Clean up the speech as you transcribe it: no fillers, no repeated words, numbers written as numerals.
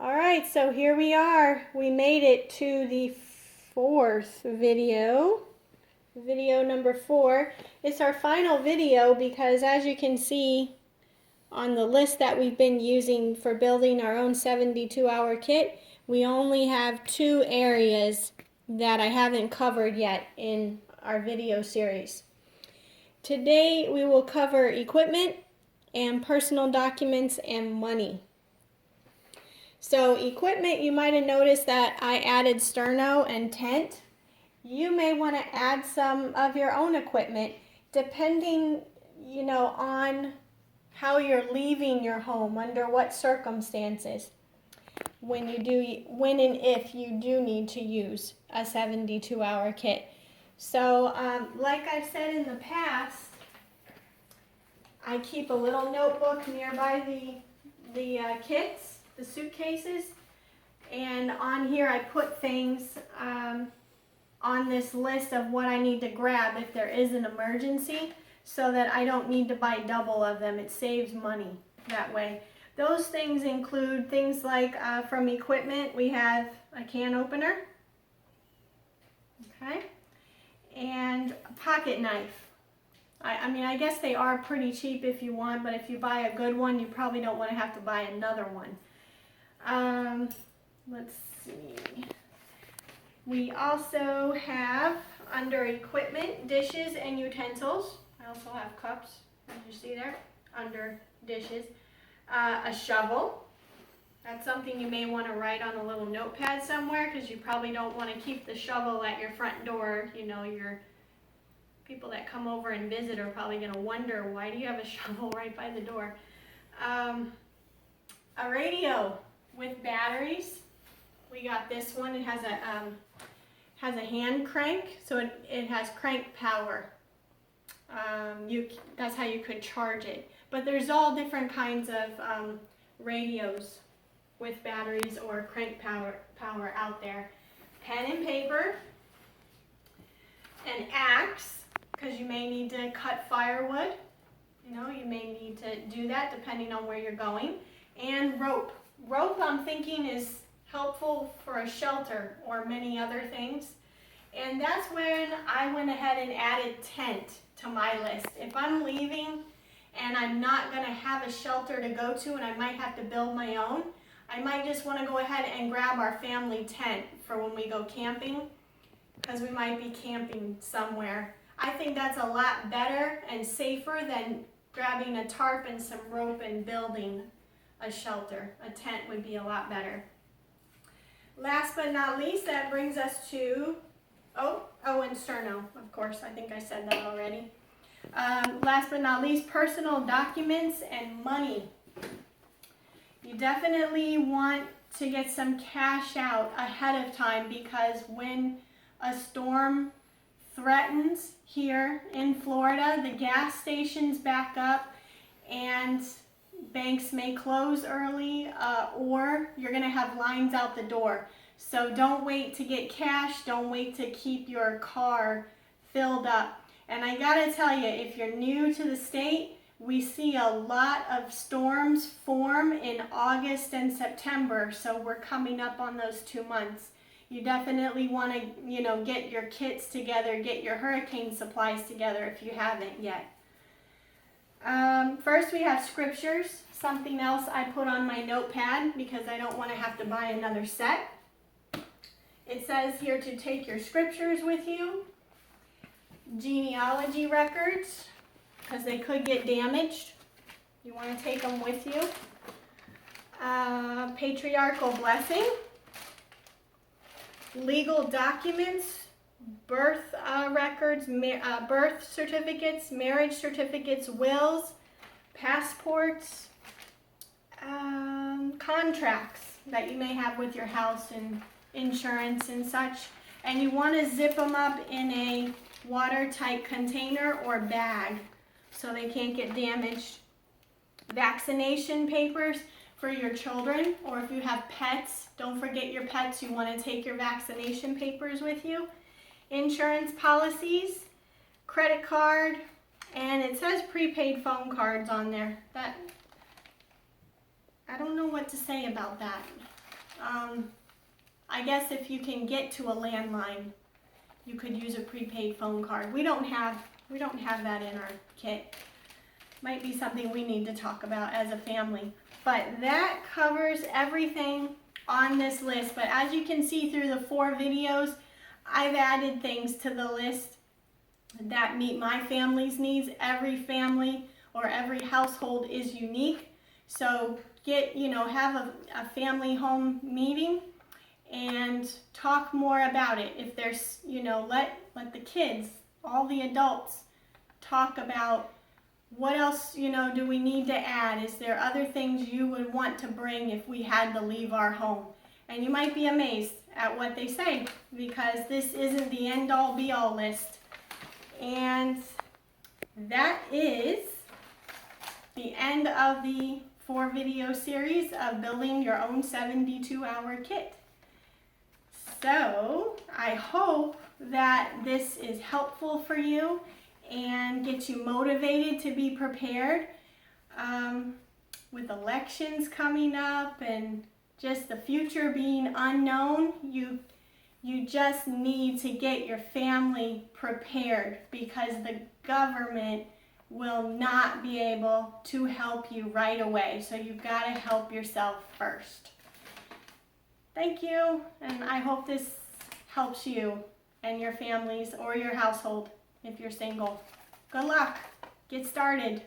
All right, so here we are. We made it to the fourth video. Video number 4. It's our final video because, as you can see on the list that we've been using for building our own 72-hour kit, we only have 2 areas that I haven't covered yet in our video series. Today we will cover equipment and personal documents and money. So equipment, you might have noticed that I added sterno and tent. You may want to add some of your own equipment depending, on how you're leaving your home, under what circumstances, when and if you do need to use a 72-hour kit. So like I've said in the past, I keep a little notebook nearby the kits, the suitcases, and on here I put things on this list of what I need to grab if there is an emergency, so that I don't need to buy double of them. It saves money that way. Those things include things like from equipment, we have a can opener, okay, and a pocket knife. I guess they are pretty cheap if you want, but if you buy a good one, you probably don't want to have to buy another one. Let's see. We also have, under equipment, dishes and utensils. I also have cups, as you see there, under dishes. A shovel. That's something you may want to write on a little notepad somewhere, because you probably don't want to keep the shovel at your front door. Your people that come over and visit are probably going to wonder, why do you have a shovel right by the door? A radio with batteries. We got this one. It has a hand crank, so it has crank power. That's how you could charge it. But there's all different kinds of radios with batteries or crank power out there. Pen and paper, an axe, because you may need to cut firewood. You may need to do that depending on where you're going. And rope. Rope, I'm thinking, is helpful for a shelter or many other things. And that's when I went ahead and added tent to my list. If I'm leaving and I'm not going to have a shelter to go to and I might have to build my own, I might just want to go ahead and grab our family tent for when we go camping, because we might be camping somewhere. I think that's a lot better and safer than grabbing a tarp and some rope and building a shelter. A tent would be a lot better. Last but not least, that brings us to, and sterno, of course. I think I said that already. Last but not least, personal documents and money. You definitely want to get some cash out ahead of time, because when a storm threatens here in Florida, the gas stations back up and banks may close early, or you're going to have lines out the door. So don't wait to get cash. Don't wait to keep your car filled up. And I got to tell you, if you're new to the state, we see a lot of storms form in August and September. So we're coming up on those 2 months. You definitely want to, get your kits together, get your hurricane supplies together if you haven't yet. First we have scriptures, something else I put on my notepad because I don't want to have to buy another set. It says here to take your scriptures with you. Genealogy records, because they could get damaged. You want to take them with you. Patriarchal blessing. Legal documents, birth records, birth certificates, marriage certificates, wills, passports, contracts that you may have with your house and insurance and such. And you want to zip them up in a watertight container or bag so they can't get damaged. Vaccination papers for your children, or if you have pets, don't forget your pets. You want to take your vaccination papers with you. Insurance policies, credit card, and it says prepaid phone cards on there. I don't know what to say about that. I guess if you can get to a landline, you could use a prepaid phone card. We don't have that in our kit. Might be something we need to talk about as a family. But that covers everything on this list. But as you can see through the 4 videos, I've added things to the list that meet my family's needs. Every family or every household is unique. So have a family home meeting and talk more about it. If there's, let the kids, all the adults talk about what else, do we need to add? Is there other things you would want to bring if we had to leave our home? And you might be amazed at what they say, because this isn't the end-all be-all list. And that is the end of the 4-video series of building your own 72-hour kit. So I hope that this is helpful for you and gets you motivated to be prepared. With elections coming up and just the future being unknown, you just need to get your family prepared, because the government will not be able to help you right away. So you've got to help yourself first. Thank you, and I hope this helps you and your families or your household if you're single. Good luck. Get started.